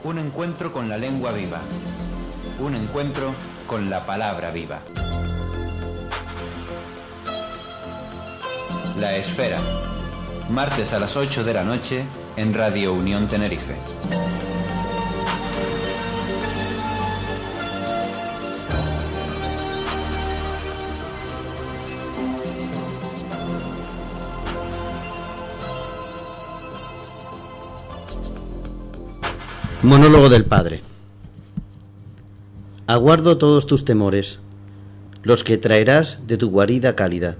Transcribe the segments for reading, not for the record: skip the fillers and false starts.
Un encuentro con la lengua viva. Un encuentro con la palabra viva. La Esfera. Martes a las 8 de la noche en Radio Unión Tenerife. Monólogo del Padre. Aguardo todos tus temores, los que traerás de tu guarida cálida,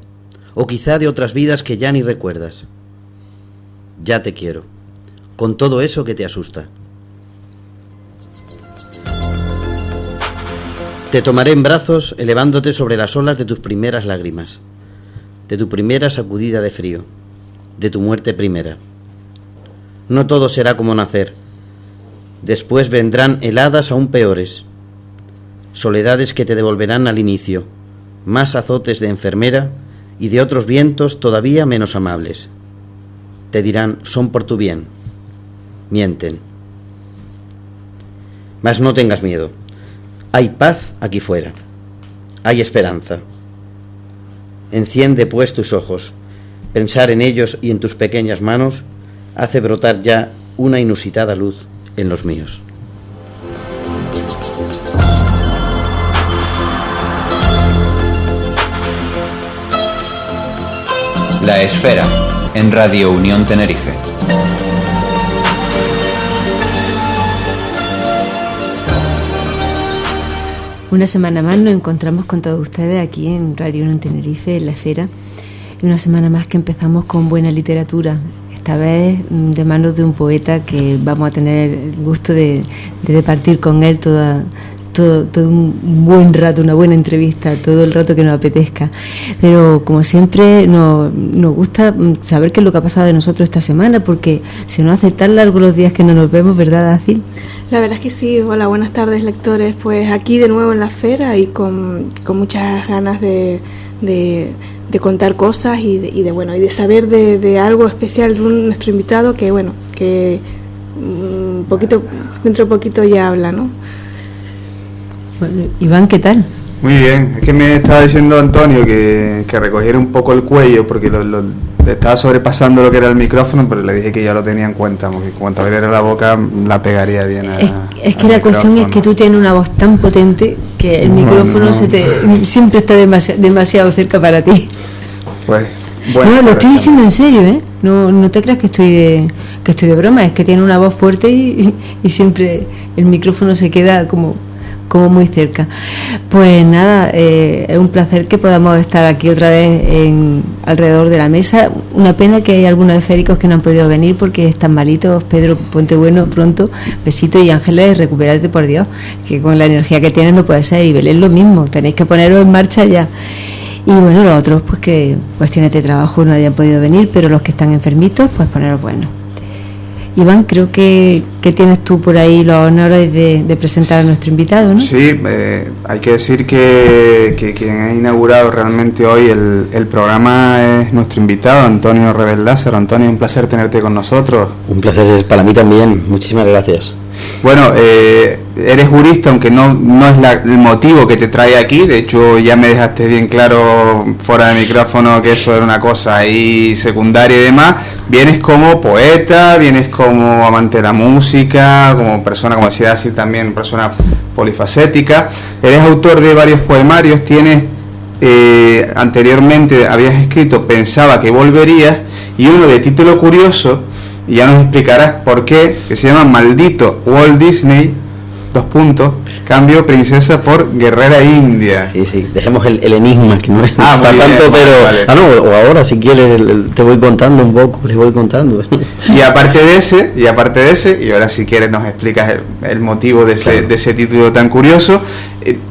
o quizá de otras vidas que ya ni recuerdas. Ya te quiero, con todo eso que te asusta. Te tomaré en brazos, elevándote sobre las olas de tus primeras lágrimas, de tu primera sacudida de frío, de tu muerte primera. No todo será como nacer. Después vendrán heladas aún peores, soledades que te devolverán al inicio, más azotes de enfermera y de otros vientos todavía menos amables. Te dirán, son por tu bien. Mienten. Mas no tengas miedo. Hay paz aquí fuera. Hay esperanza. Enciende pues tus ojos. Pensar en ellos y en tus pequeñas manos hace brotar ya una inusitada luz en los míos. La Esfera, en Radio Unión Tenerife. Una semana más nos encontramos con todos ustedes aquí en Radio Unión Tenerife, en La Esfera, y una semana más que empezamos con buena literatura. Esta vez de manos de un poeta que vamos a tener el gusto de departir con él todo un buen rato, una buena entrevista, todo el rato que nos apetezca. Pero como siempre nos gusta saber qué es lo que ha pasado de nosotros esta semana, porque se nos hace tan largo los días que no nos vemos, ¿verdad, Acil? La verdad es que sí. Hola, buenas tardes, lectores. Pues aquí de nuevo en La Esfera y con muchas ganas de contar cosas y de saber de algo especial de nuestro invitado que dentro de poquito ya habla, ¿no? Bueno, Iván, ¿qué tal? Muy bien, es que me estaba diciendo Antonio que recogiera un poco el cuello porque estaba sobrepasando lo que era el micrófono, pero le dije que ya lo tenía en cuenta, porque cuando abriera la boca la pegaría bien es que la cuestión es que tú tienes una voz tan potente que el micrófono siempre está demasiado cerca para ti. Pues bueno, no, lo estoy diciendo en serio, ¿eh? No te creas que estoy de broma, es que tiene una voz fuerte y siempre el micrófono se queda como muy cerca. Pues nada, es un placer que podamos estar aquí otra vez alrededor de la mesa. Una pena que hay algunos esféricos que no han podido venir porque están malitos. Pedro, ponte bueno pronto. Besitos. Y Ángeles, recupérate, por Dios, que con la energía que tienes no puede ser. Y Belén lo mismo, tenéis que poneros en marcha ya. Y bueno, los otros pues que cuestiones de trabajo no hayan podido venir, pero los que están enfermitos pues poneros buenos. Iván, creo que tienes tú por ahí los honores de presentar a nuestro invitado, ¿no? Sí, hay que decir que quien ha inaugurado realmente hoy el programa es nuestro invitado, Antonio Rebel Lázaro. Antonio, un placer tenerte con nosotros. Un placer para mí también, muchísimas gracias. Bueno, eres jurista, aunque no es el motivo que te trae aquí. De hecho, ya me dejaste bien claro fuera de micrófono que eso era una cosa ahí secundaria y demás. Vienes como poeta, vienes como amante de la música, como persona, como decía así también, persona polifacética. Eres autor de varios poemarios, tienes anteriormente habías escrito Pensaba que volverías, y uno de título curioso, y ya nos explicarás por qué, que se llama Maldito Walt Disney, cambio princesa por guerrera india. Sí, dejemos el enigma, que no es para tanto, pero vale. O ahora si quieres te voy contando un poco, les voy contando. Y aparte de ese, y ahora si quieres nos explicas el motivo de ese título tan curioso.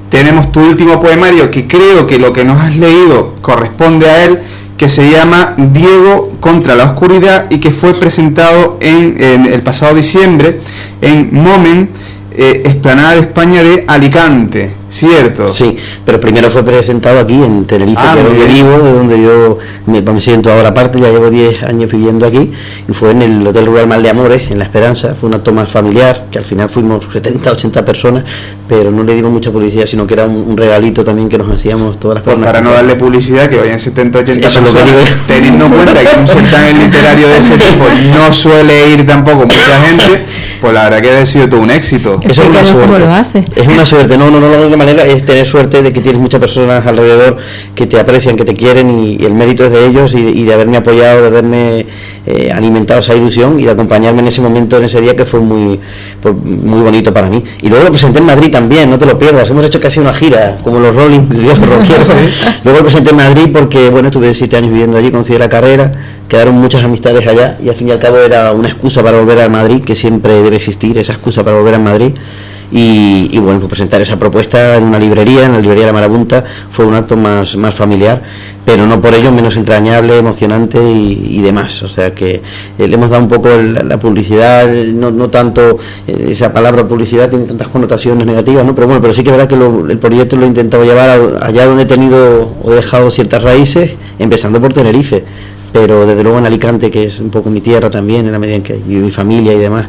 Tenemos tu último poemario, que creo que lo que nos has leído corresponde a él, que se llama Diego contra la oscuridad, y que fue presentado en el pasado diciembre en Moment, Explanada de España de Alicante. Cierto. Sí, pero primero fue presentado aquí en Tenerife, Ah, que es muy donde bien. vivo, de donde yo me siento ahora aparte, ya llevo 10 años viviendo aquí, y fue en el Hotel Rural Mal de Amores, en La Esperanza. Fue un acto más familiar, que al final fuimos 70, 80 personas, pero no le dimos mucha publicidad, sino que era un regalito también que nos hacíamos todas las Pues personas. para no darle publicidad, que vayan 70, 80 Eso es lo que personas, digo. teniendo en cuenta que un certamen literario de ese tipo no suele ir tampoco mucha gente, pues la verdad que ha sido todo un éxito. Eso es una Explícanos cómo suerte. lo hace. Es una suerte, no de otra manera, es tener suerte de que tienes muchas personas alrededor que te aprecian, que te quieren, y el mérito es de ellos y de haberme apoyado, de haberme alimentado esa ilusión y de acompañarme en ese momento, en ese día, que fue muy bonito para mí. Y luego lo presenté en Madrid también, no te lo pierdas, hemos hecho casi una gira, como los Rolling, los viejos rockeros. Luego lo presenté en Madrid porque, bueno, estuve 7 años viviendo allí, conocí la carrera, quedaron muchas amistades allá, y al fin y al cabo era una excusa para volver a Madrid, que siempre debe existir esa excusa para volver a Madrid. Y bueno, pues presentar esa propuesta en una librería, en la librería La Marabunta, fue un acto más familiar, pero no por ello menos entrañable, emocionante y demás. O sea que le hemos dado un poco la publicidad, no tanto, esa palabra publicidad tiene tantas connotaciones negativas, ¿no? Pero bueno, pero sí que es verdad que el proyecto lo he intentado llevar allá donde he tenido o he dejado ciertas raíces, empezando por Tenerife, pero desde luego en Alicante, que es un poco mi tierra también, en la medida en que vive mi familia y demás.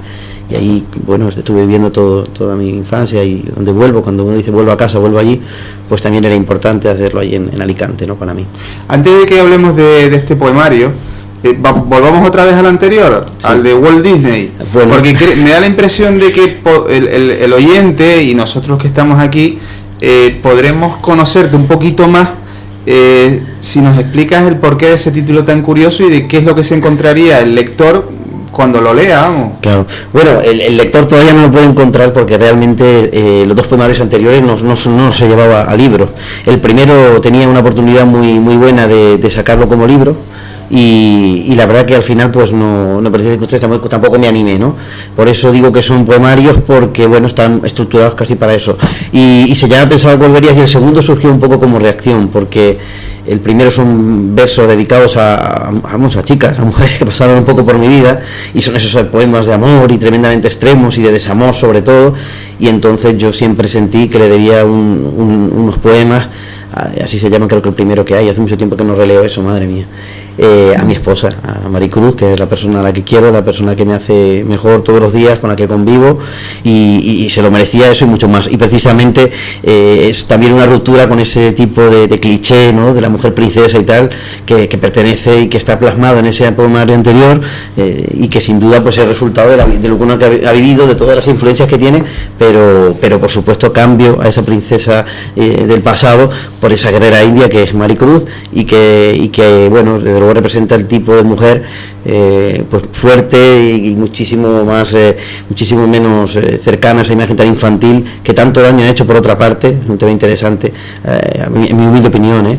Y ahí, bueno, estuve viviendo toda mi infancia, y donde vuelvo, cuando uno dice vuelvo a casa, vuelvo allí, pues también era importante hacerlo ahí en Alicante, ¿no? Para mí. Antes de que hablemos de este poemario, volvamos otra vez al anterior, Sí. al de Walt Disney, Bueno. porque me da la impresión de que el oyente y nosotros que estamos aquí podremos conocerte un poquito más si nos explicas el porqué de ese título tan curioso y de qué es lo que se encontraría el lector cuando lo lea, vamos. Claro. Bueno, el lector todavía no lo puede encontrar porque realmente los dos poemarios anteriores no se llevaba a libro. El primero tenía una oportunidad muy buena de sacarlo como libro, y la verdad que al final pues no parecía circunstancia, tampoco me animé, ¿no? Por eso digo que son poemarios, porque bueno, están estructurados casi para eso. Y se llama Pensaba que volverías, y el segundo surgió un poco como reacción, porque el primero son versos dedicados a chicas, a mujeres que pasaron un poco por mi vida, y son esos poemas de amor y tremendamente extremos y de desamor sobre todo, y entonces yo siempre sentí que le debía unos poemas, así se llama, creo que el primero que hay, hace mucho tiempo que no releo eso, madre mía, a mi esposa, a Maricruz, que es la persona a la que quiero, la persona que me hace mejor todos los días, con la que convivo, y se lo merecía eso y mucho más. Y precisamente es también una ruptura con ese tipo de cliché, ¿no?, de la mujer princesa y tal, que pertenece y que está plasmado en ese poemario anterior, y que sin duda pues es el resultado de lo que uno ha vivido, de todas las influencias que tiene, pero por supuesto cambio a esa princesa del pasado por esa guerrera india que es Maricruz, y que bueno, desde luego representa el tipo de mujer pues fuerte y muchísimo menos cercana a esa imagen tan infantil que tanto daño ha hecho, por otra parte. Es un tema interesante, en mi humilde opinión,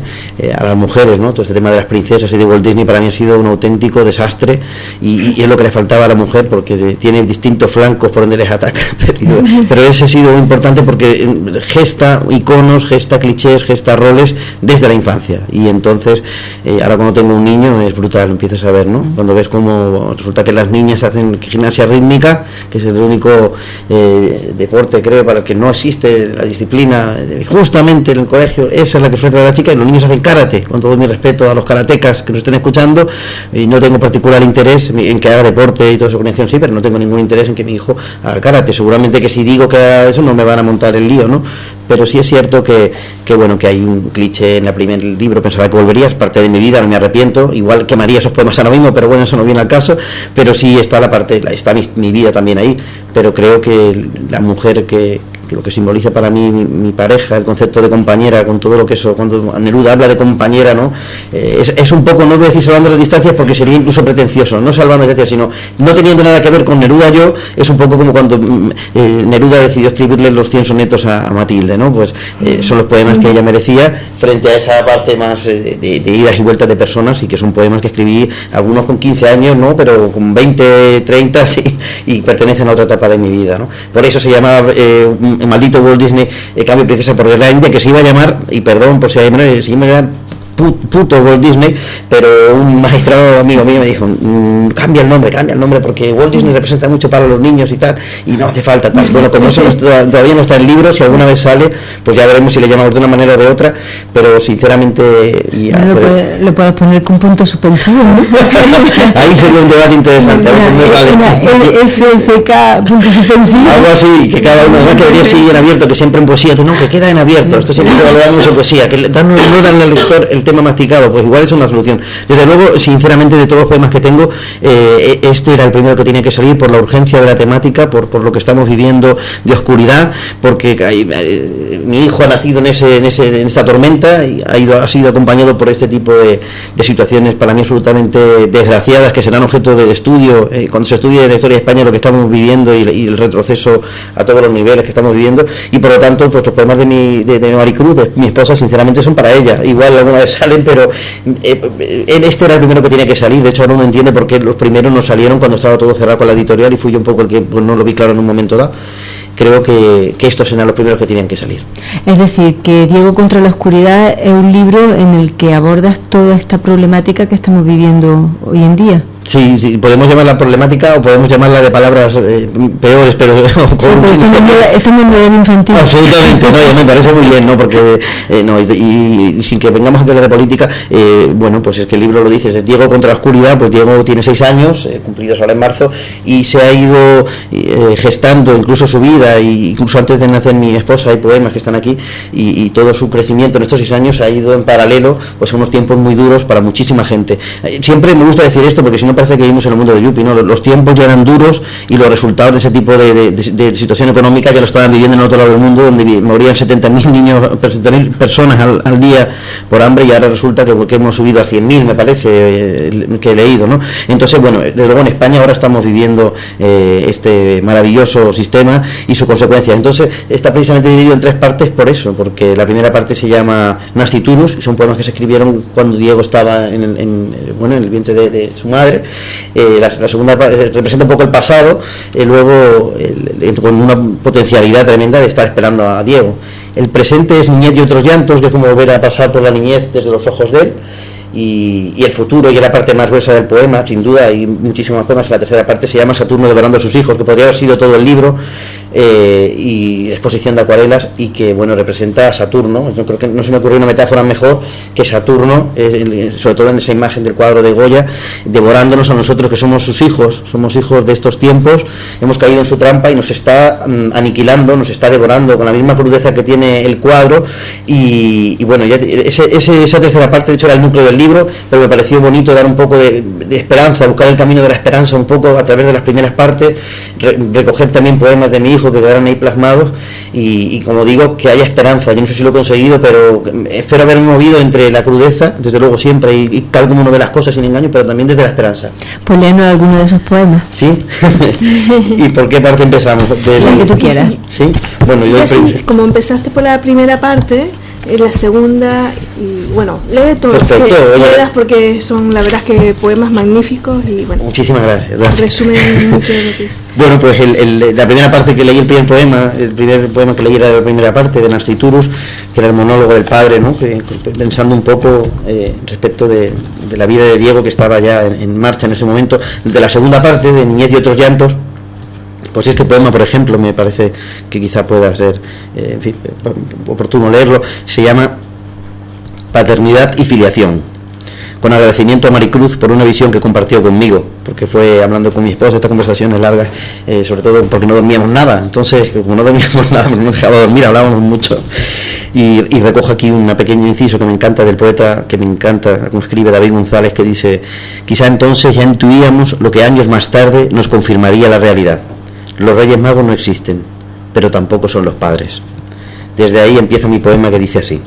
a las mujeres, ¿no? Todo este tema de las princesas y de Walt Disney para mí ha sido un auténtico desastre, y es lo que le faltaba a la mujer, porque tiene distintos flancos por donde les ataca, pero ese ha sido importante porque gesta iconos, gesta clichés, gesta roles desde la infancia, y entonces ahora cuando tengo un niño es brutal, empiezas a ver, ¿no? Cuando ves cómo resulta que las niñas hacen gimnasia rítmica, que es el único deporte, creo, para el que no existe la disciplina, justamente en el colegio, esa es la que ofrece a la chica, y los niños hacen karate, con todo mi respeto a los karatecas que nos estén escuchando, y no tengo particular interés en que haga deporte y toda esa conexión, sí, pero no tengo ningún interés en que mi hijo haga karate. Seguramente que si digo que haga eso no me van a montar el lío, ¿no? Pero sí es cierto que bueno, que hay un cliché en el primer libro, Pensaba que volverías, parte de mi vida, no me arrepiento, igual quemaría esos poemas ahora mismo, pero bueno, eso no viene al caso, pero sí está está mi vida también ahí, pero creo que la mujer que lo que simboliza para mí mi pareja, el concepto de compañera, con todo lo que eso, cuando Neruda habla de compañera, ¿no? Es un poco, no voy a decir salvando las distancias porque sería incluso pretencioso, no salvando las distancias, sino no teniendo nada que ver con Neruda. Yo es un poco como cuando Neruda decidió escribirle los 100 sonetos a Matilde, ¿no? Pues son los poemas que ella merecía frente a esa parte más de idas y vueltas de personas, y que son poemas que escribí, algunos con 15 años, ¿no? Pero con 20, 30, sí, y pertenecen a otra etapa de mi vida, ¿no? Por eso se llamaba el maldito Walt Disney, Cambio Princesa por Guerra India, que se iba a llamar, y perdón por si hay menores, se iba a llamar puto Walt Disney, pero un magistrado amigo mío me dijo, cambia el nombre porque Walt Disney representa mucho para los niños y tal, y no hace falta tal. Bueno, como eso todavía no está en el libro, si alguna vez sale, pues ya veremos si le llamamos de una manera o de otra, pero sinceramente lo puedes poner con punto suspensivo, ¿no? Ahí sería un debate interesante. FFK punto suspensivo, algo así, que cada uno que debería seguir en abierto, que siempre en poesía, no, que queda en abierto, esto siempre se valora mucho en poesía, que no dan al lector el tema masticado, pues igual es una solución. Desde luego, sinceramente, de todos los poemas que tengo, este era el primero que tenía que salir por la urgencia de la temática, por lo que estamos viviendo de oscuridad, porque mi hijo ha nacido en esta tormenta y ha sido acompañado por este tipo de situaciones para mí absolutamente desgraciadas, que serán objeto de estudio cuando se estudie la historia de España, lo que estamos viviendo y el retroceso a todos los niveles que estamos viviendo, y por lo tanto pues los poemas de Maricruz, de mi esposa, sinceramente son para ella. Igual alguna vez salen, pero este era el primero que tenía que salir. De hecho, ahora uno entiende por qué los primeros no salieron cuando estaba todo cerrado con la editorial, y fui yo un poco el que pues, no lo vi claro en un momento dado. Creo que estos eran los primeros que tenían que salir. Es decir, que Diego contra la oscuridad es un libro en el que abordas toda esta problemática que estamos viviendo hoy en día. Sí, podemos llamarla problemática o podemos llamarla de palabras peores, pero esto no es novela infantil. Absolutamente, no, y me parece muy bien, ¿no? Porque y sin que vengamos a hablar de política, bueno, pues es que el libro lo dice, es Diego contra la oscuridad. Pues Diego tiene 6 años, cumplidos ahora en marzo, y se ha ido gestando incluso su vida, y incluso antes de nacer mi esposa hay poemas que están aquí, y todo su crecimiento en estos 6 años ha ido en paralelo pues a unos tiempos muy duros para muchísima gente. Siempre me gusta decir esto porque si no parece que vivimos en el mundo de Yupi, ¿no? Los tiempos ya eran duros y los resultados de ese tipo de situación económica ya lo estaban viviendo en otro lado del mundo, donde morían 70.000 niños, 70.000 personas al día por hambre, y ahora resulta que hemos subido a 100.000, me parece, que he leído, ¿no? Entonces, bueno, desde luego en España ahora estamos viviendo este maravilloso sistema y sus consecuencias. Entonces está precisamente dividido en 3 partes por eso, porque la primera parte se llama Nasciturus, y son poemas que se escribieron cuando Diego estaba en el vientre de su madre. La segunda representa un poco el pasado, luego con una potencialidad tremenda de estar esperando a Diego. El presente es Niñez y otros llantos, que es como volver a pasar por la niñez desde los ojos de él. Y el futuro, y es la parte más gruesa del poema, sin duda. Hay muchísimos poemas. La tercera parte se llama Saturno devorando a sus hijos, que podría haber sido todo el libro, y exposición de acuarelas, y que bueno, representa a Saturno. Yo creo que no se me ocurrió una metáfora mejor que Saturno, sobre todo en esa imagen del cuadro de Goya, devorándonos a nosotros, que somos sus hijos, somos hijos de estos tiempos, hemos caído en su trampa y nos está aniquilando, nos está devorando con la misma crudeza que tiene el cuadro. Y bueno, ya esa tercera parte de hecho era el núcleo del libro, pero me pareció bonito dar un poco de esperanza, buscar el camino de la esperanza un poco a través de las primeras partes, recoger también poemas de mi hijo que quedaron ahí plasmados, y como digo, que haya esperanza. Yo no sé si lo he conseguido, pero espero haberme movido entre la crudeza, desde luego siempre, y tal como uno ve las cosas sin engaño, pero también desde la esperanza. Pues léanos alguno de esos poemas. ¿Sí? ¿Y por qué parte empezamos? La que tú quieras. ¿Sí? Bueno, yo como empezaste por la primera parte, la segunda, y bueno, lee todo. Perfecto, porque son la verdad que poemas magníficos, y bueno, muchísimas gracias. Resumen mucho de lo que es. Bueno, pues la primera parte que leí, el primer poema que leí era la primera parte de Nasciturus, que era el monólogo del padre, ¿no? Pensando un poco respecto de la vida de Diego, que estaba ya en marcha en ese momento. De la segunda parte, de Niñez y otros llantos, pues este poema, por ejemplo, me parece que quizá pueda ser oportuno leerlo. Se llama Paternidad y filiación. Con agradecimiento a Maricruz por una visión que compartió conmigo, porque fue hablando con mi esposa, estas conversaciones largas, sobre todo porque no dormíamos nada. Entonces, como no dormíamos nada, no dejaba dormir, hablábamos mucho. Y recojo aquí un pequeño inciso que me encanta del poeta, que me encanta, como escribe David González, que dice: quizá entonces ya intuíamos lo que años más tarde nos confirmaría la realidad. Los Reyes Magos no existen, pero tampoco son los padres. Desde ahí empieza mi poema, que dice así: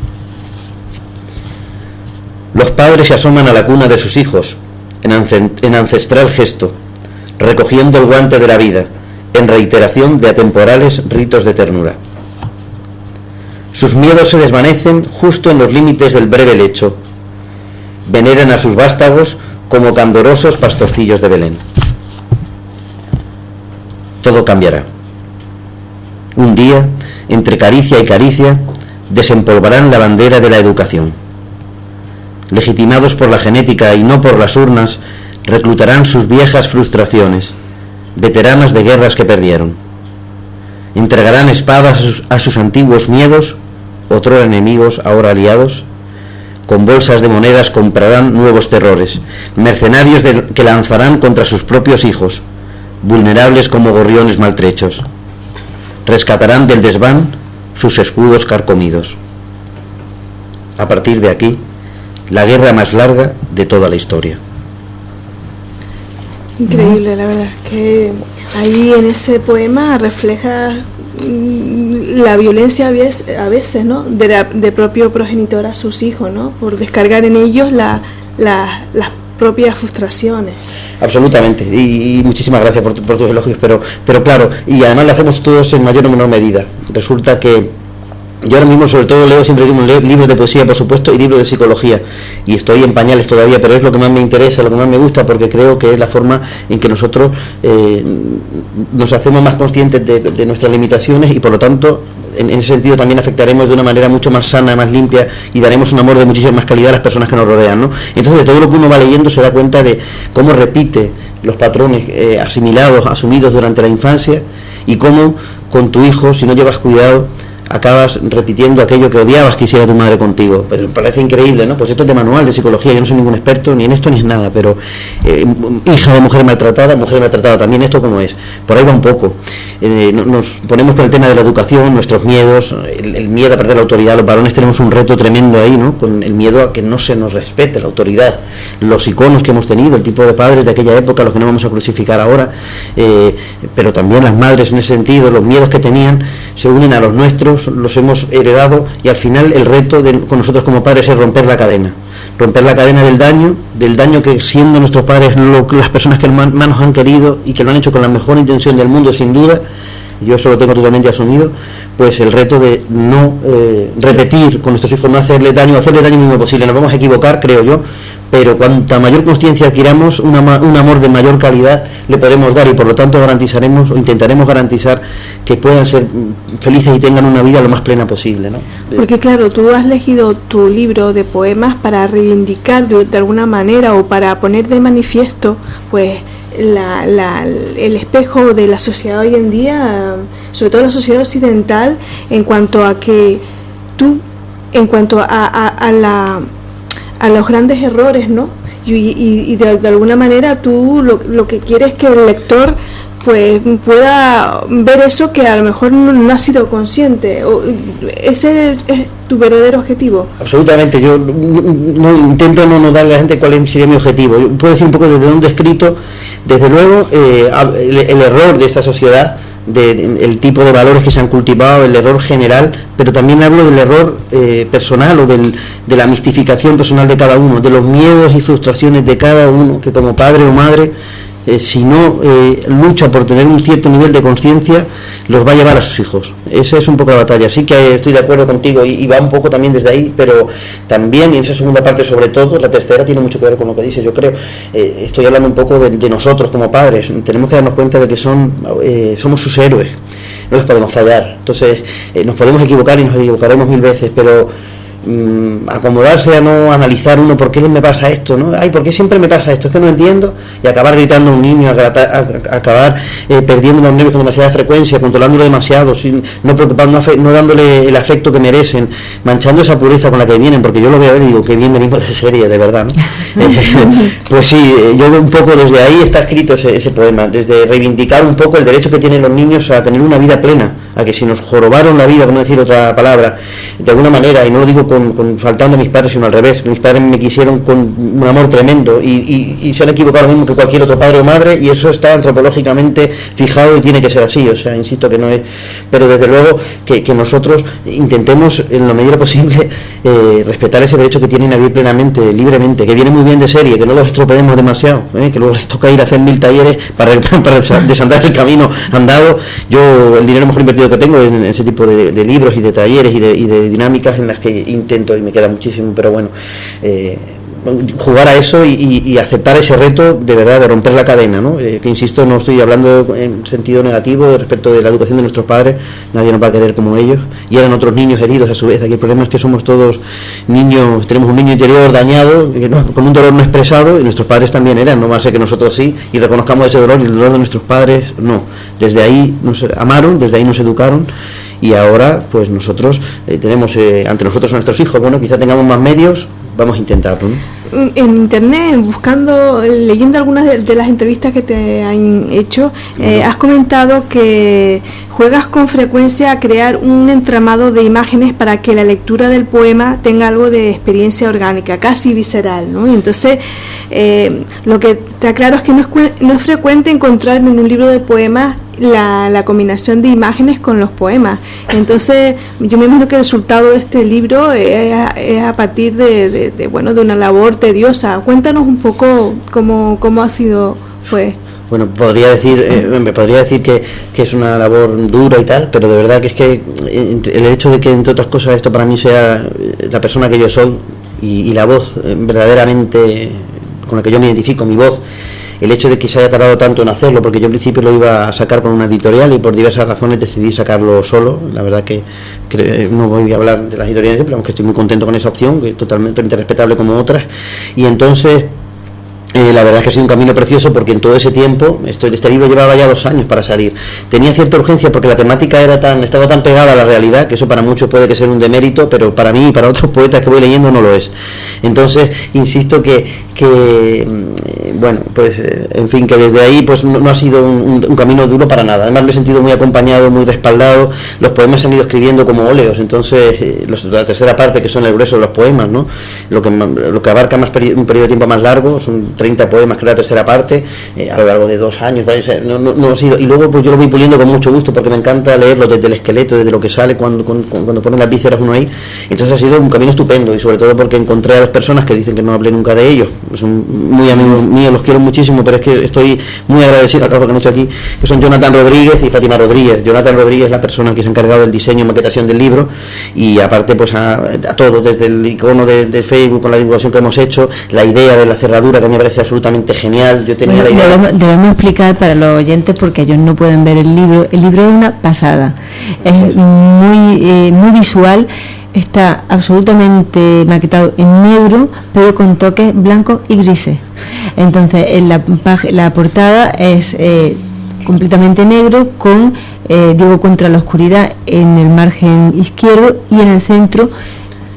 los padres se asoman a la cuna de sus hijos, en ancestral gesto, recogiendo el guante de la vida, en reiteración de atemporales ritos de ternura. Sus miedos se desvanecen justo en los límites del breve lecho. Veneran a sus vástagos como candorosos pastorcillos de Belén. Todo cambiará. Un día, entre caricia y caricia, desempolvarán la bandera de la educación. Legitimados por la genética y no por las urnas, reclutarán sus viejas frustraciones, veteranas de guerras que perdieron. Entregarán espadas a sus antiguos miedos otrora enemigos, ahora aliados, con bolsas de monedas comprarán nuevos terrores, mercenarios que lanzarán contra sus propios hijos, vulnerables como gorriones maltrechos. Rescatarán del desván sus escudos carcomidos. A partir de aquí, la guerra más larga de toda la historia. Increíble, la verdad, que ahí en ese poema refleja la violencia a veces, ¿no? De propio progenitor a sus hijos, ¿no? Por descargar en ellos las propias frustraciones. Absolutamente, y muchísimas gracias por tus elogios, pero claro, y además lo hacemos todos en mayor o menor medida. Resulta que yo ahora mismo sobre todo leo libros de poesía, por supuesto, y libros de psicología, y estoy en pañales todavía, pero es lo que más me interesa, lo que más me gusta, porque creo que es la forma en que nosotros nos hacemos más conscientes de nuestras limitaciones, y por lo tanto en ese sentido también afectaremos de una manera mucho más sana, más limpia, y daremos un amor de muchísima más calidad a las personas que nos rodean, ¿no? Entonces, de todo lo que uno va leyendo se da cuenta de cómo repite los patrones asumidos durante la infancia, y cómo con tu hijo, si no llevas cuidado, acabas repitiendo aquello que odiabas que hiciera tu madre contigo. Pero me parece increíble, ¿no? Pues esto es de manual de psicología, yo no soy ningún experto ni en esto ni en nada, pero hija de mujer maltratada también, esto como es, por ahí va un poco. Nos ponemos con el tema de la educación, nuestros miedos, el miedo a perder la autoridad. Los varones tenemos un reto tremendo ahí, ¿no? Con el miedo a que no se nos respete la autoridad, los iconos que hemos tenido, el tipo de padres de aquella época, los que no vamos a crucificar ahora, pero también las madres en ese sentido, los miedos que tenían se unen a los nuestros, los hemos heredado, y al final el reto con nosotros como padres es romper la cadena del daño que, siendo nuestros padres las personas que más nos han querido y que lo han hecho con la mejor intención del mundo, sin duda, yo eso lo tengo totalmente asumido, pues el reto de no repetir con nuestros hijos, no hacerle daño mínimo posible. Nos vamos a equivocar, creo yo, pero cuanta mayor conciencia adquiramos, un amor de mayor calidad le podremos dar, y por lo tanto garantizaremos o intentaremos garantizar que puedan ser felices y tengan una vida lo más plena posible, ¿no? Porque claro, tú has elegido tu libro de poemas para reivindicar de alguna manera, o para poner de manifiesto pues el espejo de la sociedad hoy en día, sobre todo la sociedad occidental, en cuanto a que tú, en cuanto a los grandes errores, ¿no? Y de alguna manera tú lo que quieres es que el lector pues pueda ver eso que a lo mejor no ha sido consciente. ¿Ese es tu verdadero objetivo? Absolutamente, yo intento no darle a la gente cuál sería mi objetivo. Yo puedo decir un poco desde dónde he escrito. Desde luego, el error de esta sociedad, el tipo de valores que se han cultivado, el error general, pero también hablo del error personal, o de la mistificación personal de cada uno, de los miedos y frustraciones de cada uno, que como padre o madre, si no lucha por tener un cierto nivel de conciencia, los va a llevar a sus hijos. Esa es un poco la batalla. Sí que estoy de acuerdo contigo, y va un poco también desde ahí, pero también, y esa segunda parte sobre todo, la tercera tiene mucho que ver con lo que dices, yo creo. Estoy hablando un poco de nosotros como padres. Tenemos que darnos cuenta de que somos sus héroes, no les podemos fallar. Entonces nos podemos equivocar y nos equivocaremos 1000 veces, pero acomodarse a no analizar uno por qué me pasa esto, ¿no? Ay, ¿por qué siempre me pasa esto? Es que no entiendo, y acabar gritando a un niño, acabar perdiendo los nervios con demasiada frecuencia, controlándolo demasiado, no dándole el afecto que merecen, manchando esa pureza con la que vienen, porque yo lo veo y digo, qué bien venimos de serie, de verdad, ¿no? Pues sí, yo un poco desde ahí está escrito ese poema, desde reivindicar un poco el derecho que tienen los niños a tener una vida plena, a que si nos jorobaron la vida, por no decir otra palabra, de alguna manera, y no lo digo faltando a mis padres, sino al revés, mis padres me quisieron con un amor tremendo, y se han equivocado lo mismo que cualquier otro padre o madre, y eso está antropológicamente fijado y tiene que ser así. O sea, insisto que no es, pero desde luego que nosotros intentemos en la medida posible respetar ese derecho que tienen a vivir plenamente, libremente, que viene muy bien de serie, que no los estropeemos demasiado, que luego les toca ir a hacer 1000 talleres para desandar el camino andado. Yo el dinero mejor invertido que tengo en ese tipo de libros y de talleres y de dinámicas en las que intento, y me queda muchísimo, pero bueno, jugar a eso y aceptar ese reto de verdad de romper la cadena, ¿no? Que insisto, no estoy hablando en sentido negativo respecto de la educación de nuestros padres, nadie nos va a querer como ellos, y eran otros niños heridos a su vez. Aquí el problema es que somos todos niños, tenemos un niño interior dañado, con un dolor no expresado, y nuestros padres también eran, no va a ser que nosotros sí, y reconozcamos ese dolor, y el dolor de nuestros padres no. Desde ahí nos amaron, desde ahí nos educaron, y ahora pues nosotros tenemos ante nosotros a nuestros hijos, bueno, quizá tengamos más medios, vamos a intentarlo, ¿no? En internet, leyendo algunas de las entrevistas que te han hecho, has comentado que juegas con frecuencia a crear un entramado de imágenes para que la lectura del poema tenga algo de experiencia orgánica, casi visceral, ¿no? Entonces, lo que te aclaro es que no es frecuente encontrar en un libro de poemas la combinación de imágenes con los poemas. Entonces yo me imagino que el resultado de este libro es a partir de una labor tediosa. Cuéntanos un poco cómo ha sido, pues. Bueno, me podría decir que es una labor dura y tal, pero de verdad que es que el hecho de que, entre otras cosas, esto para mí sea la persona que yo soy y la voz verdaderamente con la que yo me identifico, mi voz, el hecho de que se haya tardado tanto en hacerlo, porque yo en principio lo iba a sacar con una editorial y por diversas razones decidí sacarlo solo. La verdad que no voy a hablar de las editoriales, pero aunque estoy muy contento con esa opción, que es totalmente respetable como otras, y entonces la verdad es que ha sido un camino precioso, porque en todo ese tiempo, este libro llevaba ya 2 años para salir. Tenía cierta urgencia porque la temática estaba tan pegada a la realidad, que eso para muchos puede que sea un demérito, pero para mí y para otros poetas que voy leyendo no lo es. Entonces, insisto que bueno, pues en fin, que desde ahí pues no ha sido un camino duro para nada. Además me he sentido muy acompañado, muy respaldado. Los poemas se han ido escribiendo como óleos, entonces la tercera parte, que son el grueso de los poemas, ¿no? Lo que abarca un periodo de tiempo más largo, son 30 poemas, que es la tercera parte, a lo largo de 2 años, no ha sido. Y luego pues yo lo voy puliendo con mucho gusto, porque me encanta leerlo desde el esqueleto, desde lo que sale cuando ponen las vísceras uno ahí. Entonces ha sido un camino estupendo, y sobre todo porque encontré a 2 personas que dicen que no hablé nunca de ellos. Son muy amigos míos, los quiero muchísimo, pero es que estoy muy agradecido al trabajo que han hecho aquí, que son Jonathan Rodríguez y Fátima Rodríguez. Jonathan Rodríguez es la persona que se ha encargado del diseño y maquetación del libro, y aparte pues a todo, desde el icono de Facebook, con la divulgación que hemos hecho, la idea de la cerradura, que a mí me parece absolutamente genial. Yo tenía la idea. Debemos explicar para los oyentes, porque ellos no pueden ver el libro. El libro es una pasada, es muy visual. Está absolutamente maquetado en negro, pero con toques blancos y grises. Entonces, en la portada es completamente negro, con contra la oscuridad en el margen izquierdo, y en el centro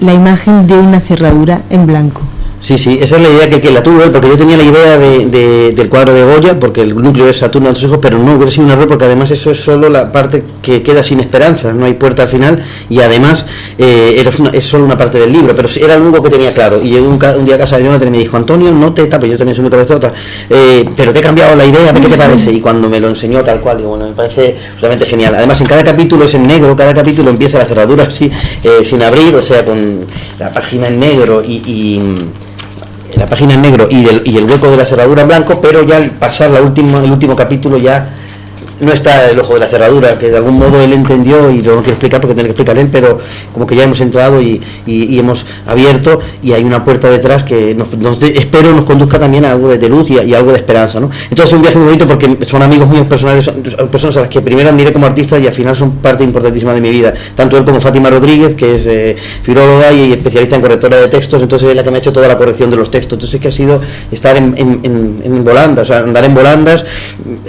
la imagen de una cerradura en blanco. Sí, esa es la idea que la tuve, porque yo tenía la idea del cuadro de Goya, porque el núcleo es Saturno de los hijos, pero no hubiera sido un error, porque además eso es solo la parte que queda sin esperanza, no hay puerta al final, y además es solo una parte del libro, pero era lo único que tenía claro. Y llegué un día a casa de Jonathan y me dijo: Antonio, no te tapes, yo también soy muy cabezota, pero te he cambiado la idea, ¿qué te parece? Y cuando me lo enseñó tal cual, digo, bueno, me parece absolutamente genial. Además, en cada capítulo es en negro, cada capítulo empieza la cerradura así, sin abrir, o sea, con la página en negro y la página en negro y el hueco de la cerradura en blanco, pero ya al pasar el último capítulo ya no está el ojo de la cerradura, que de algún modo él entendió, y no lo quiero explicar porque tiene que explicar él, pero como que ya hemos entrado y hemos abierto, y hay una puerta detrás que espero nos conduzca también a algo de luz y algo de esperanza, ¿no? Entonces es un viaje muy bonito, porque son amigos míos personales, son personas a las que primero admiré como artistas y al final son parte importantísima de mi vida, tanto él como Fátima Rodríguez, que es filóloga y especialista en correctora de textos. Entonces es la que me ha hecho toda la corrección de los textos. Entonces es que ha sido estar en volandas, o sea, andar en volandas.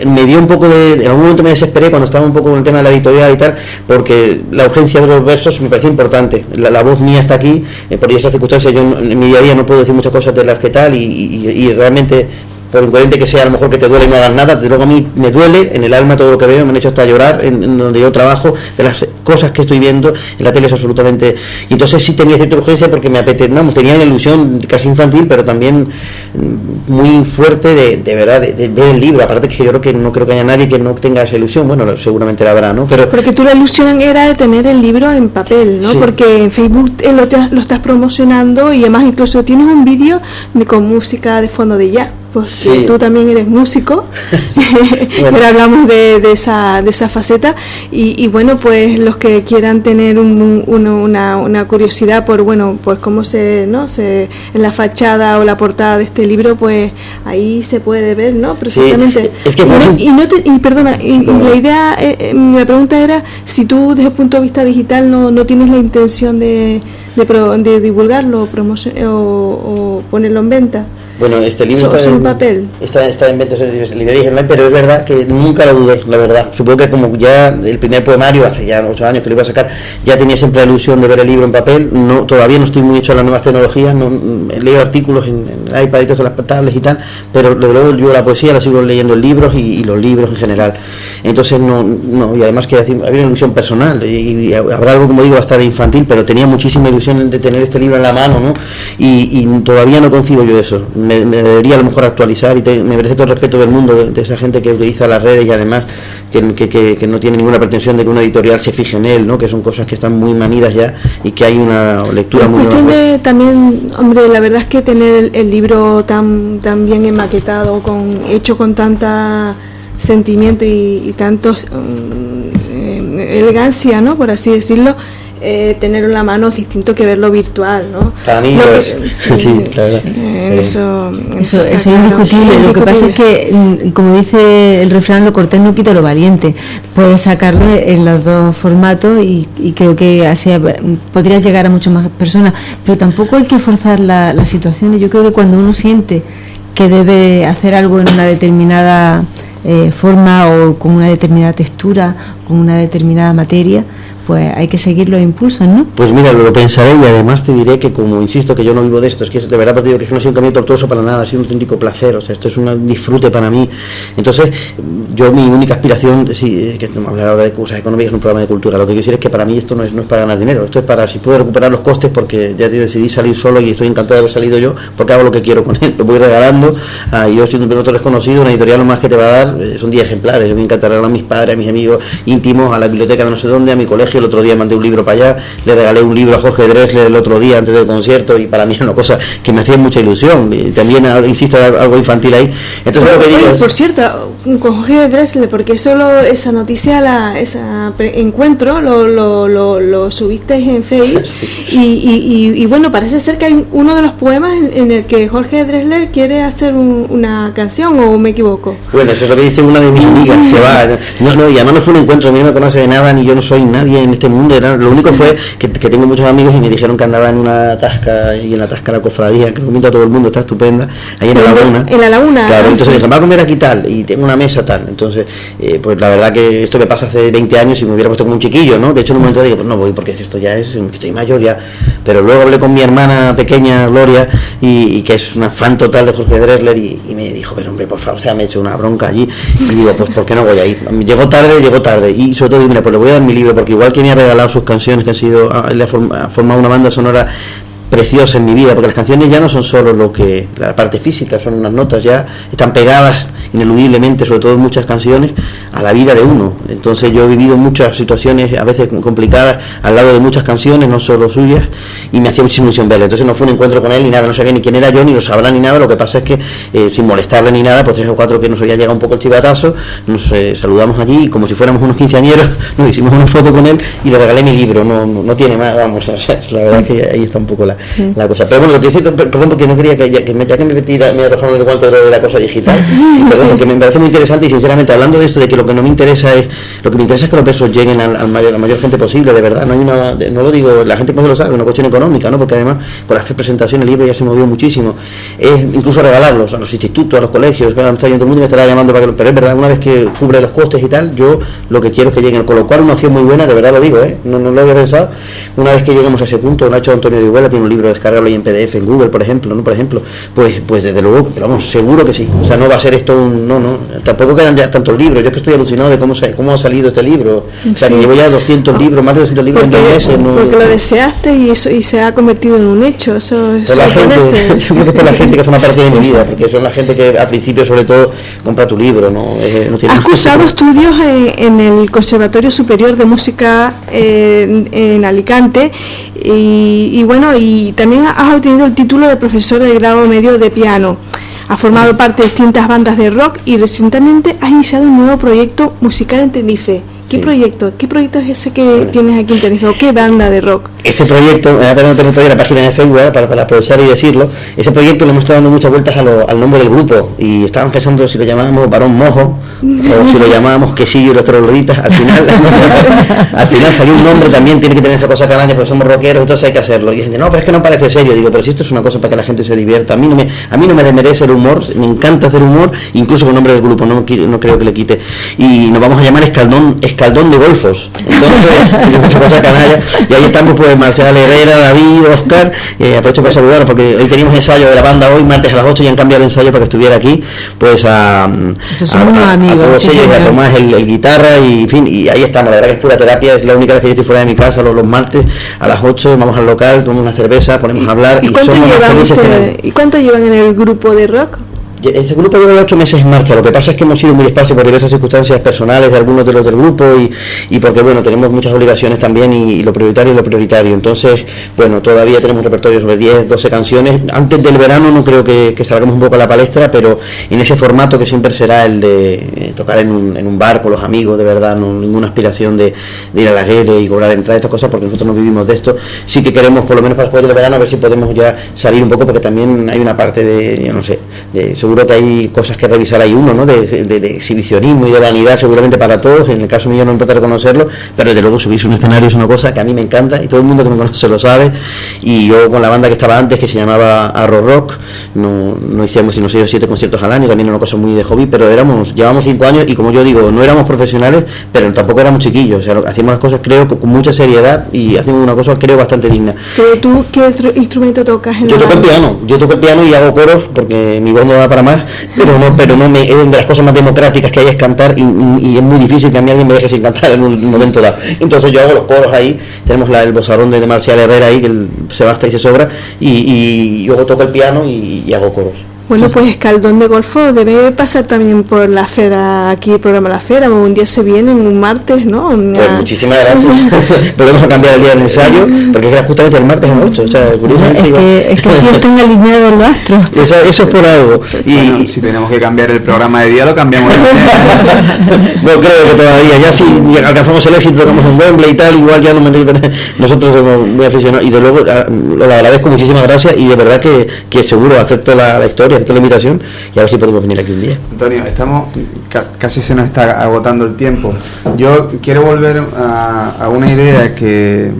Me dio un poco en algún momento me desesperé cuando estaba un poco con el tema de la editorial y tal, porque la urgencia de los versos me parecía importante. La voz mía está aquí, por esas circunstancias yo en mi día a día no puedo decir muchas cosas de las que tal, y realmente, por incoherente que sea, a lo mejor que te duele y no hagas nada, desde luego a mí me duele en el alma todo lo que veo, me han hecho hasta llorar en donde yo trabajo, de las cosas que estoy viendo en la tele es absolutamente. Y entonces sí tenía cierta urgencia, porque tenía la ilusión casi infantil, pero también muy fuerte de verdad, de ver el libro. Aparte que yo no creo que haya nadie que no tenga esa ilusión, bueno, seguramente la habrá, ¿no? Pero porque tú, la ilusión era de tener el libro en papel, ¿no? Sí. Porque en Facebook lo estás promocionando, y además incluso tienes un vídeo con música de fondo de jazz, pues sí. Tú también eres músico. Bueno. Pero hablamos de esa faceta, y bueno, pues los que quieran tener una curiosidad por, bueno, pues cómo en la fachada o la portada de este libro, pues ahí se puede ver, ¿no? Precisamente. Sí. Es que la idea, la pregunta era si tú, desde el punto de vista digital, no tienes la intención de divulgarlo o ponerlo en venta. Bueno, este libro ¿Es un papel? Está en ventas en librerías online, pero es verdad que nunca lo dudé, la verdad. Supongo que como ya el primer poemario, hace ya 8 años que lo iba a sacar, ya tenía siempre la ilusión de ver el libro en papel. No, todavía no estoy muy hecho a las nuevas tecnologías, he leído artículos en el iPad y todo, en las tablets y tal, pero desde luego yo la poesía la sigo leyendo en libros y los libros en general. Entonces no, y además que había una ilusión personal, y habrá algo, como digo, hasta de infantil, pero tenía muchísima ilusión de tener este libro en la mano, ¿no? Y todavía no concibo yo eso. Me debería a lo mejor actualizar, y me merece todo el respeto del mundo de esa gente que utiliza las redes y además que no tiene ninguna pretensión de que una editorial se fije en él, ¿no? Que son cosas que están muy manidas ya y que hay una lectura muy cuestión de también, hombre, la verdad es que tener el libro tan bien enmaquetado, hecho con tanta sentimiento y tantos elegancia, ¿no? Por así decirlo. Tenerlo en la mano es distinto que verlo virtual, ¿no? Para mí sí, claro. Eso es indiscutible. Lo que pasa es que, como dice el refrán, lo cortés no quita lo valiente. Puedes sacarlo en los dos formatos y creo que así podría llegar a muchas más personas, pero tampoco hay que forzar las situaciones. Yo creo que cuando uno siente que debe hacer algo en una determinada forma o con una determinada textura, con una determinada materia, pues hay que seguir los impulsos, ¿no? Pues mira, lo pensaré, y además te diré que, como insisto, que yo no vivo de esto, es que de verdad te digo que no ha sido un camino tortuoso para nada, ha sido un auténtico placer, o sea, esto es un disfrute para mí. Entonces, yo mi única aspiración, sí, que no me hablar ahora de cosas económicas en un programa de cultura, lo que quiero decir es que para mí esto no es para ganar dinero, esto es para, si puedo recuperar los costes, porque ya decidí salir solo y estoy encantado de haber salido yo, porque hago lo que quiero con él, lo voy regalando. Yo siendo un piloto desconocido, una editorial lo más que te va a dar son 10 ejemplares, yo me encantará a mis padres, a mis amigos íntimos, a la biblioteca de no sé dónde, a mi colegio. El otro día mandé un libro para allá, le regalé un libro a Jorge Drexler el otro día antes del concierto, y para mí era una cosa que me hacía mucha ilusión, y también, insisto, algo infantil ahí. Entonces, lo que digo es... Por cierto, con Jorge Drexler, porque solo esa noticia, encuentro, lo subiste en Facebook, sí. y bueno, parece ser que hay uno de los poemas en el que Jorge Drexler quiere hacer una canción, ¿o me equivoco? Bueno, eso es lo que dice una de mis amigas, que va, y además no fue un encuentro, a mí no me conoce de nada, ni yo no soy nadie en este mundo. Lo único fue que tengo muchos amigos y me dijeron que andaba en una tasca, y en la tasca la cofradía, que comenta todo el mundo, está estupenda, ahí en la laguna. En la laguna. Claro, entonces me dijeron, va a comer aquí tal, y tengo una mesa tal. Entonces, pues la verdad que esto me pasa hace 20 años y me hubiera puesto como un chiquillo, ¿no? De hecho, en un momento digo, pues no voy, porque esto ya es, estoy mayor ya. Pero luego hablé con mi hermana pequeña, Gloria, y que es una fan total de Jorge Drexler, y me dijo, pero hombre, por favor, o sea, me he hecho una bronca allí, y digo, pues ¿por qué no voy a ir? Llegó tarde, y sobre todo digo, mira, pues le voy a dar mi libro, porque igual que me ha regalado sus canciones, que han sido, él ha formado una banda sonora preciosa en mi vida, porque las canciones ya no son solo la parte física, son unas notas, ya están pegadas ineludiblemente, sobre todo muchas canciones, a la vida de uno. Entonces yo he vivido muchas situaciones a veces complicadas al lado de muchas canciones, no solo suyas, y me hacía muchísima ilusión verle. Entonces no fue un encuentro con él ni nada, no sabía ni quién era yo, ni lo sabrá ni nada. Lo que pasa es que sin molestarle ni nada, pues 3 o 4 que nos había llegado un poco el chivatazo, nos saludamos allí y como si fuéramos unos quinceañeros nos hicimos una foto con él y le regalé mi libro. No tiene más, vamos, o sea, la verdad que ahí está un poco la cosa. Pero bueno, lo que dice, perdón, porque no quería ya que me arrojaron el guante de la cosa digital, perdón, que me parece muy interesante, y sinceramente, hablando de esto, de que lo que no me interesa es, lo que me interesa es que los versos lleguen a la mayor gente posible, de verdad. No lo digo, la gente no lo sabe, es una cuestión económica, ¿no? Porque además con las 3 presentaciones el libro ya se movió muchísimo. Es incluso regalarlos a los institutos, a los colegios. Bueno, todo el mundo me estará llamando para que, pero es verdad, una vez que cubre los costes y tal, yo lo que quiero es que lleguen, con lo cual una opción muy buena, de verdad lo digo, no lo había pensado. Una vez que lleguemos a ese punto, lo ha hecho Antonio Orihuela, tiene un libro, descargarlo ahí en PDF en Google, por ejemplo, ¿no? Por ejemplo, pues desde luego, pero vamos, seguro que sí. O sea, no va a ser esto tampoco quedan ya tantos libros. Yo es que estoy alucinado de cómo ha salido este libro. O sea, que llevo ya 200 libros, más de 200 libros en 2 meses. Porque lo deseaste y se ha convertido en un hecho. Eso yo creo que por la gente que forma parte de mi vida, porque son la gente que al principio sobre todo compra tu libro, ¿no? Has cursado estudios en el Conservatorio Superior de Música en Alicante y bueno, y también has obtenido el título de profesor de grado medio de piano. Has formado parte de distintas bandas de rock y recientemente has iniciado un nuevo proyecto musical en Tenerife. ¿Qué Sí. proyecto es ese que tienes aquí en Tenerife? ¿O qué banda de rock? Ese proyecto, apenas no tengo todavía la página de Facebook para aprovechar y decirlo, ese proyecto le hemos estado dando muchas vueltas al nombre del grupo y estábamos pensando si lo llamábamos Barón Mojo o si lo llamábamos Quesillo y los Trogloditas. Al final salió un nombre también, tiene que tener esa cosa canalla porque somos rockeros, entonces hay que hacerlo. Y dicen, no, pero es que no parece serio. Digo, pero si esto es una cosa para que la gente se divierta, a mí no me desmerece el humor, me encanta hacer humor, incluso con el nombre del grupo, no creo que le quite. Y nos vamos a llamar Escaldón de Golfos. Entonces, mucha cosa canalla. Y ahí estamos pues Marcial Herrera, David, Oscar, aprovecho para saludarlos porque hoy teníamos ensayo de la banda hoy, martes a las 8, y han cambiado el ensayo para que estuviera aquí, pues Esos son unos amigos, todos sí, ellos, señor. a Tomás el guitarra, y en fin, y ahí estamos, la verdad que es pura terapia, es la única vez que yo estoy fuera de mi casa los martes a las 8, vamos al local, tomamos una cerveza, ponemos a hablar ¿Y cuánto somos más llevan felices que nadie. ustedes? ¿Y cuánto llevan en el grupo de rock? Este grupo lleva 8 meses en marcha, lo que pasa es que hemos ido muy despacio por diversas circunstancias personales de algunos de los del grupo y porque bueno, tenemos muchas obligaciones también y lo prioritario es lo prioritario, entonces bueno, todavía tenemos un repertorio sobre 10, 12 canciones, antes del verano no creo que salgamos un poco a la palestra, pero en ese formato que siempre será el de tocar en un bar con los amigos, de verdad, no ninguna aspiración de ir a la guerra y cobrar entrada, estas cosas, porque nosotros no vivimos de esto, sí que queremos por lo menos para después del verano a ver si podemos ya salir un poco, porque también hay una parte de, yo no sé, seguro que hay cosas que revisar ahí uno, ¿no? De exhibicionismo y de vanidad seguramente para todos, en el caso mío no importa reconocerlo, pero desde luego subirse a un escenario es una cosa que a mí me encanta y todo el mundo que me conoce lo sabe, y yo con la banda que estaba antes, que se llamaba Arrow Rock, no hicimos sino 6 o 7 conciertos al año, también era una cosa muy de hobby, pero llevamos 5 años y como yo digo, no éramos profesionales, pero tampoco éramos chiquillos, o sea, hacíamos las cosas creo con mucha seriedad y hacemos una cosa creo bastante digna. ¿Pero tú qué instrumento tocas en Yo la toco el banda? piano y hago coros porque mi voz no da para más, pero no es de las cosas más democráticas que hay es cantar y es muy difícil que a mí alguien me deje sin cantar en un momento dado. Entonces yo hago los coros ahí, tenemos el bozarrón de Marcial Herrera ahí, que se basta y se sobra, y yo toco el piano y hago coros. Bueno, pues Escaldón de Golfo debe pasar también por la Fera, aquí el programa La Fera, un día se viene, un martes, ¿no? Pues muchísimas gracias. Podemos cambiar el día del ensayo, porque era justamente el martes a las 8, o sea, curiosamente Es que así están alineados los astros. Eso es por algo. Bueno, si tenemos que cambiar el programa de día, lo cambiamos. No creo que todavía, ya si alcanzamos el éxito, tocamos en Wembley y tal, igual ya nosotros somos muy aficionados, y de luego lo agradezco, muchísimas gracias, y de verdad que seguro acepto la historia, acepto la invitación, y a ver si podemos venir aquí un día. Antonio, casi se nos está agotando el tiempo. Yo quiero volver a una idea que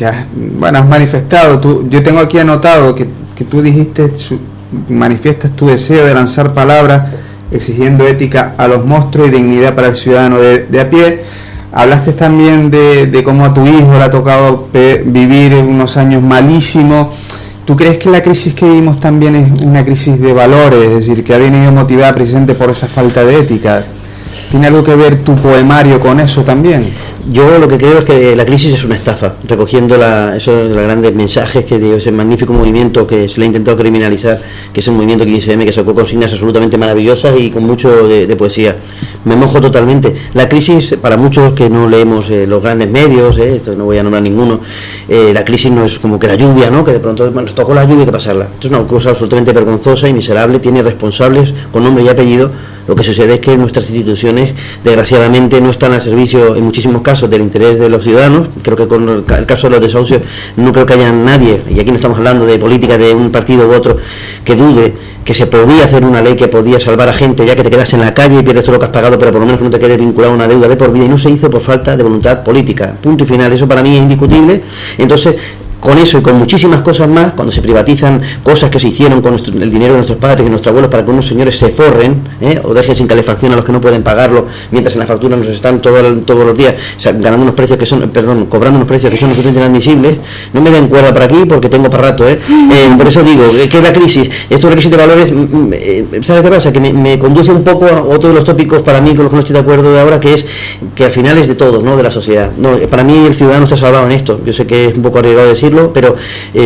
has manifestado. Yo tengo aquí anotado que tú dijiste, manifiestas tu deseo de lanzar palabras exigiendo ética a los monstruos y dignidad para el ciudadano de a pie. Hablaste también de cómo a tu hijo le ha tocado vivir unos años malísimos. ¿Tú crees que la crisis que vivimos también es una crisis de valores, es decir, que ha venido motivada precisamente por esa falta de ética? ¿Tiene algo que ver tu poemario con eso también? Yo lo que creo es que la crisis es una estafa, recogiendo esos de los grandes mensajes que de ese magnífico movimiento que se le ha intentado criminalizar, que es el movimiento 15M, que sacó consignas absolutamente maravillosas y con mucho de poesía. Me mojo totalmente. La crisis, para muchos que no leemos los grandes medios, esto no voy a nombrar ninguno, la crisis no es como que la lluvia, ¿no? Que de pronto nos tocó la lluvia y hay que pasarla. Esto es una cosa absolutamente vergonzosa y miserable, tiene responsables con nombre y apellido. Lo que sucede es que nuestras instituciones, desgraciadamente, no están al servicio, en muchísimos casos, del interés de los ciudadanos. Creo que con el caso de los desahucios no creo que haya nadie, y aquí no estamos hablando de política de un partido u otro, que dude que se podía hacer una ley que podía salvar a gente, ya que te quedas en la calle y pierdes todo lo que has pagado, pero por lo menos que no te quedes vinculado a una deuda de por vida, y no se hizo por falta de voluntad política. Punto y final. Eso para mí es indiscutible. Entonces, con eso y con muchísimas cosas más, cuando se privatizan cosas que se hicieron con el dinero de nuestros padres y nuestros abuelos para que unos señores se forren, o dejen sin calefacción a los que no pueden pagarlo, mientras en la factura nos están todos los días, o sea, ganando unos precios que son, cobrando unos precios que son absolutamente inadmisibles. No me den cuerda por aquí porque tengo para rato, por eso digo, que es la crisis, esto es la crisis de valores. ¿Sabes qué pasa? Que me conduce un poco a otro de los tópicos para mí con los que no estoy de acuerdo de ahora, que es que al final es de todos, ¿no? De la sociedad. No, para mí el ciudadano está salvado en esto. Yo sé que es un poco arriesgado decir, decirlo, pero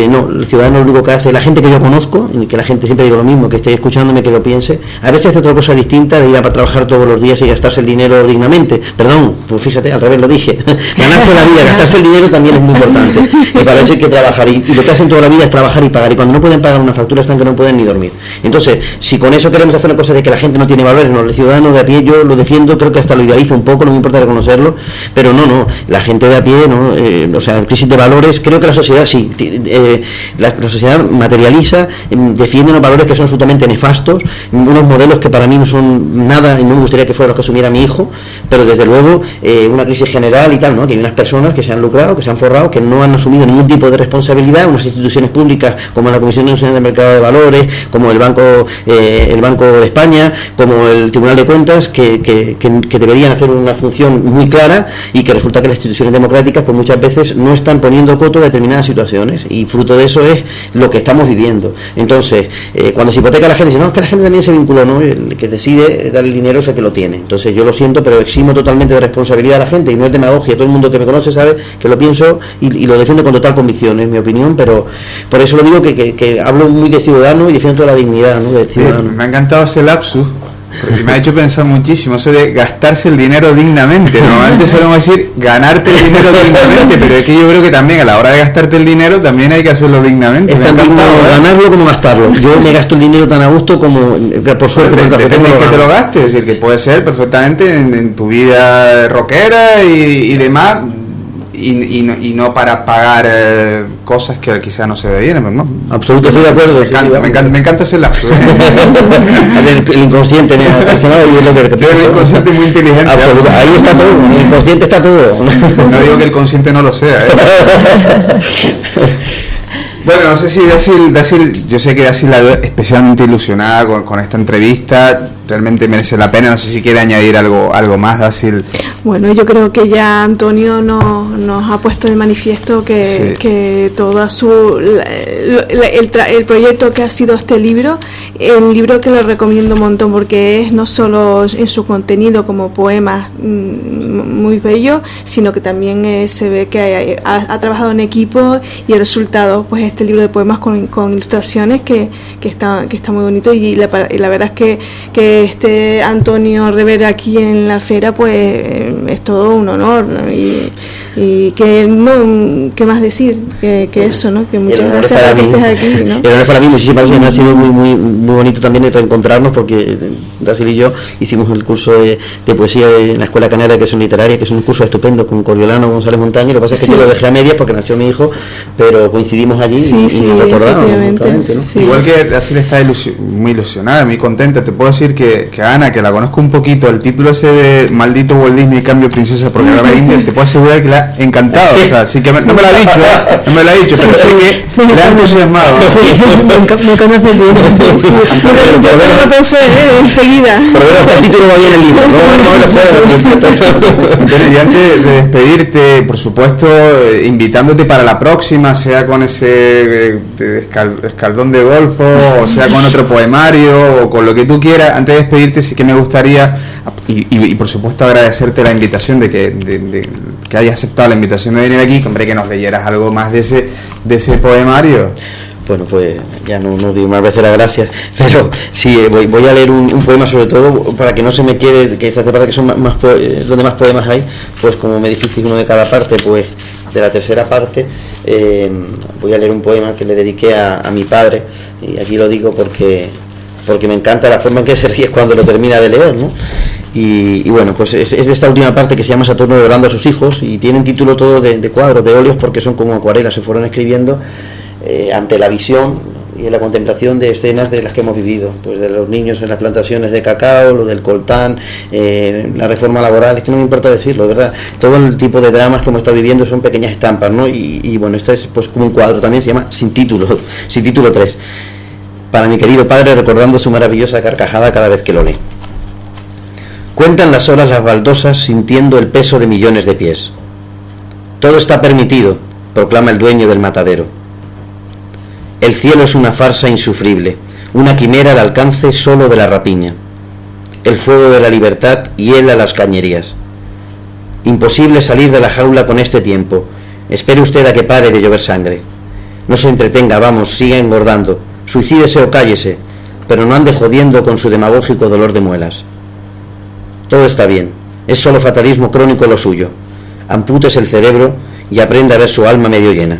no, el ciudadano lo único que hace, la gente que yo conozco, y que la gente siempre digo lo mismo, que esté escuchándome, que lo piense, a veces hace otra cosa distinta de ir a trabajar todos los días y gastarse el dinero dignamente. Perdón, pues fíjate, al revés lo dije. Ganarse la vida, gastarse el dinero también es muy importante. Y para eso hay que trabajar. Y lo que hacen toda la vida es trabajar y pagar. Y cuando no pueden pagar una factura están que no pueden ni dormir. Entonces, si con eso queremos hacer una cosa de que la gente no tiene valores, no, el ciudadano de a pie, yo lo defiendo, creo que hasta lo idealizo un poco, no me importa reconocerlo, pero no, la gente de a pie, no, o sea, crisis de valores, creo que la sociedad sí, la sociedad materializa, defiende unos valores que son absolutamente nefastos, unos modelos que para mí no son nada, y no me gustaría que fueran los que asumiera mi hijo, pero desde luego una crisis general y tal, ¿no? Que hay unas personas que se han lucrado, que se han forrado, que no han asumido ningún tipo de responsabilidad, unas instituciones públicas como la Comisión Nacional del Mercado de Valores, como el Banco de España, como el Tribunal de Cuentas, que deberían hacer una función muy clara, y que resulta que las instituciones democráticas pues muchas veces no están poniendo coto a determinadas situaciones, y fruto de eso es lo que estamos viviendo. Entonces, cuando se hipoteca a la gente, dice, no, es que la gente también se vinculó, ¿no? El que decide dar el dinero es el que lo tiene. Entonces yo lo siento, pero eximo totalmente de responsabilidad a la gente, y no es demagogia. Todo el mundo que me conoce sabe que lo pienso y lo defiendo con total convicción, es mi opinión, pero por eso lo digo que hablo muy de ciudadano y defiendo toda la dignidad, ¿no? Del ciudadano. Me ha encantado ese lapsus, porque me ha hecho pensar muchísimo eso de gastarse el dinero dignamente. Normalmente solemos decir ganarte el dinero dignamente, pero es que yo creo que también a la hora de gastarte el dinero también hay que hacerlo dignamente. Es tan digno ganarlo como gastarlo. Yo me gasto el dinero tan a gusto como, por suerte, depende de que te lo gastes, es decir, que puede ser perfectamente en tu vida rockera y demás, y no para pagar cosas que quizás no se debieran, ¿no? Absolutamente estoy de acuerdo. Me encanta ese lapso. El inconsciente, y es lo que el inconsciente muy inteligente. Ahí está todo, el inconsciente está todo. No digo que el consciente no lo sea, Bueno, no sé si Dasil, yo sé que Dasil la veo especialmente ilusionada con esta entrevista, realmente merece la pena, no sé si quiere añadir algo más, Dasil. Bueno, yo creo que ya Antonio nos ha puesto de manifiesto que todo el proyecto que ha sido este libro, un libro que lo recomiendo un montón, porque es no solo en su contenido como poemas muy bello, sino que también se ve que ha trabajado en equipo, y el resultado, pues este libro de poemas con ilustraciones que está muy bonito, y la verdad es que este Antonio Rivera aquí en la Fera, pues es todo un honor, ¿no? Y que no, ¿qué más decir? Que eso, ¿no? Que muchas gracias por que estés aquí, ¿no? El honor para mí, muchísimas gracias. Me ha sido muy bonito también reencontrarnos, porque Dasil y yo hicimos el curso de poesía en la Escuela Canaria, que es un literaria, que es un curso estupendo, con Coriolano González Montaña, y lo que pasa es que yo lo dejé a medias porque nació mi hijo, pero coincidimos allí y nos recordamos, ¿no? Sí. Igual que Dasil está muy ilusionada, muy contenta. Te puedo decir que Ana, que la conozco un poquito, el título ese de Maldito Walt Disney Cambio Princesa por Gabriela India, te puedo asegurar que le ha encantado. O sea, sí que no me lo ha dicho, pero sé que le ha entusiasmado. Sí, me conoce bien. Yo lo pensé enseguida. Pero bueno, hasta el título va bien el libro. Bueno, y antes de despedirte, por supuesto, invitándote para la próxima, sea con ese escaldón de golfo, o sea con otro poemario, o con lo que tú quieras. Antes de despedirte, sí que me gustaría, y por supuesto agradecerte la invitación de que hayas aceptado la invitación de venir aquí, que nos leyeras algo más de ese poemario. Bueno, pues ya no digo más veces las gracias, pero sí, voy a leer un poema, sobre todo para que no se me quede, que esta parte que son donde más poemas hay, pues como me dijiste, uno de cada parte, pues de la tercera parte voy a leer un poema que le dediqué a mi padre, y aquí lo digo porque me encanta la forma en que se ríe cuando lo termina de leer, ¿no? Y bueno, pues es de esta última parte, que se llama Saturno devorando a sus hijos, y tienen título todo de cuadros, de óleos, porque son como acuarelas, se fueron escribiendo ante la visión y en la contemplación de escenas de las que hemos vivido, pues de los niños en las plantaciones de cacao, lo del coltán, la reforma laboral, es que no me importa decirlo, ¿verdad? Todo el tipo de dramas que hemos estado viviendo son pequeñas estampas, ¿no? Y bueno, esto es pues como un cuadro, también se llama Sin título 3, para mi querido padre, recordando su maravillosa carcajada cada vez que lo lee. Cuentan las horas las baldosas, sintiendo el peso de millones de pies. Todo está permitido, proclama el dueño del matadero. El cielo es una farsa insufrible, una quimera al alcance solo de la rapiña. El fuego de la libertad hiela las cañerías. Imposible salir de la jaula con este tiempo. Espere usted a que pare de llover sangre. No se entretenga, vamos, siga engordando. Suicídese o cállese, pero no ande jodiendo con su demagógico dolor de muelas. Todo está bien, es solo fatalismo crónico lo suyo. Ampútese el cerebro y aprenda a ver su alma medio llena.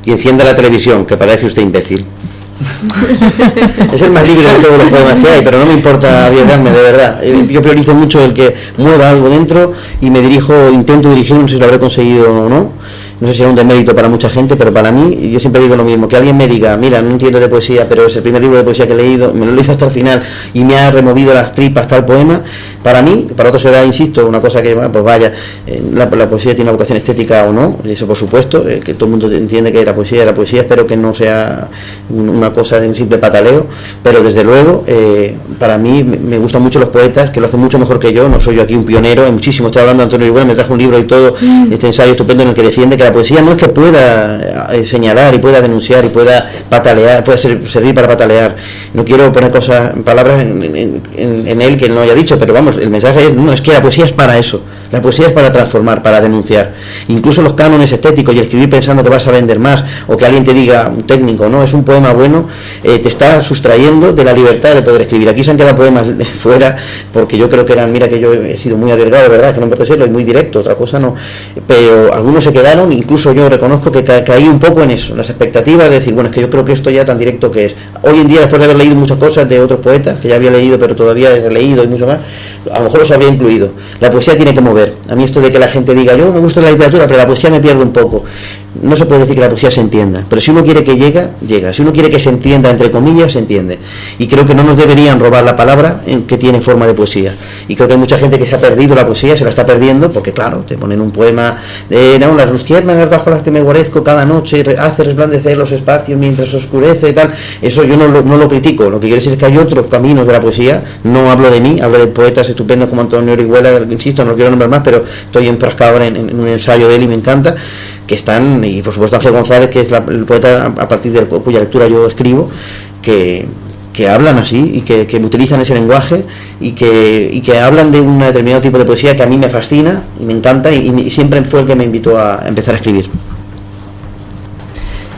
Y encienda la televisión, que parece usted imbécil. Es el más libre de todos los poemas que hay, pero no me importa arriesgarme, de verdad. Yo priorizo mucho el que mueva algo dentro y me intento dirigir, no sé si lo habré conseguido o no sé si era un demérito para mucha gente, pero para mí, yo siempre digo lo mismo, que alguien me diga, mira, no entiendo de poesía, pero es el primer libro de poesía que he leído, me lo he leído hasta el final y me ha removido las tripas tal poema. Para mí, para otros será, insisto, una cosa que, pues vaya, la poesía tiene una vocación estética o no, eso por supuesto, que todo el mundo entiende que la poesía, espero que no sea una cosa de un simple pataleo, pero desde luego, para mí me gustan mucho los poetas, que lo hacen mucho mejor que yo, no soy yo aquí un pionero, hay muchísimo, estoy hablando de Antonio Orihuela, me trajo un libro y todo, este ensayo estupendo en el que defiende que la poesía no es que pueda señalar y pueda denunciar y pueda patalear, puede servir para patalear. No quiero poner palabras en él que él no haya dicho, pero vamos, el mensaje es que la poesía es para eso. La poesía es para transformar, para denunciar. Incluso los cánones estéticos y escribir pensando que vas a vender más, o que alguien te diga, un técnico, no, es un poema bueno, te está sustrayendo de la libertad de poder escribir. Aquí se han quedado poemas fuera, porque yo creo que eran, mira que yo he sido muy arriesgado, de verdad, que no me importa serlo, y muy directo, otra cosa no, pero algunos se quedaron, incluso yo reconozco que caí un poco en eso, las expectativas de decir, bueno, es que yo creo que esto ya tan directo que es. Hoy en día, después de haber leído muchas cosas de otros poetas, que ya había leído, pero todavía he leído y mucho más, a lo mejor los habría incluido. La poesía tiene que mover. A mí esto de que la gente diga, yo me gusta la literatura, pero la poesía me pierde un poco. No se puede decir que la poesía se entienda, pero si uno quiere que llega. Si uno quiere que se entienda, entre comillas, se entiende. Y creo que no nos deberían robar la palabra que tiene forma de poesía. Y creo que hay mucha gente que se ha perdido la poesía, se la está perdiendo, porque claro, te ponen un poema de, no, las luciérnagas bajo las que me guarezco cada noche, hace resplandecer los espacios mientras oscurece y tal. Eso yo no lo critico. Lo que quiero decir es que hay otros caminos de la poesía. No hablo de mí, hablo de poetas estupendos como Antonio Orihuela, insisto, no quiero nombrar más, pero estoy enfrascado ahora en un ensayo de él y me encanta, que están, y por supuesto Ángel González, que es el poeta a partir de cuya lectura yo escribo, que hablan así y que utilizan ese lenguaje y que hablan de un determinado tipo de poesía que a mí me fascina y me encanta y siempre fue el que me invitó a empezar a escribir.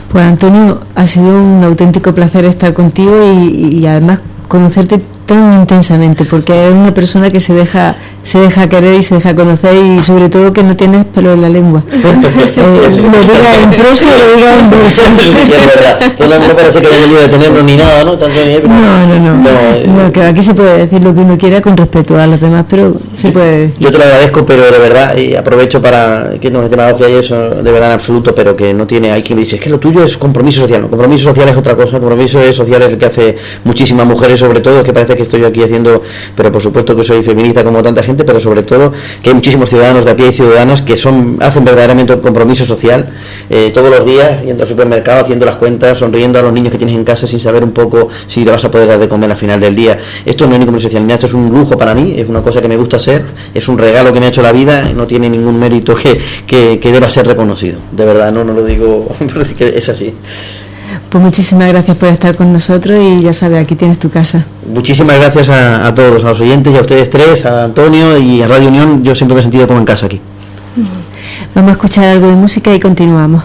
Pues Antonio, ha sido un auténtico placer estar contigo y además conocerte tan intensamente, porque eres una persona que se deja querer y se deja conocer, y sobre todo que no tienes pelo en la lengua. Lo diga en prosa y lo diga en verso. Es verdad, todo no parece que haya venido de tenerlo ni nada, ¿no? No, que aquí se puede decir lo que uno quiera con respeto a los demás, pero se puede decir. Yo te lo agradezco, pero de verdad, y aprovecho para que no es demagogia y eso, de verdad en absoluto, pero que no tiene, hay quien dice, es que lo tuyo es compromiso social. No, compromiso social es otra cosa, compromiso social es el que hace muchísimas mujeres, sobre todo, que parece que estoy aquí haciendo, pero por supuesto que soy feminista como tanta gente, pero sobre todo que hay muchísimos ciudadanos de a pie y ciudadanas que hacen verdaderamente un compromiso social, todos los días yendo al supermercado, haciendo las cuentas, sonriendo a los niños que tienes en casa sin saber un poco si le vas a poder dar de comer al final del día. Esto no es ni compromiso social, esto es un lujo para mí, es una cosa que me gusta hacer, es un regalo que me ha hecho la vida, no tiene ningún mérito que deba ser reconocido, de verdad, no lo digo, pero es que es así. Pues muchísimas gracias por estar con nosotros y ya sabes, aquí tienes tu casa. Muchísimas gracias a todos, a los oyentes y a ustedes tres, a Antonio y a Radio Unión. Yo siempre me he sentido como en casa aquí. Vamos a escuchar algo de música y continuamos.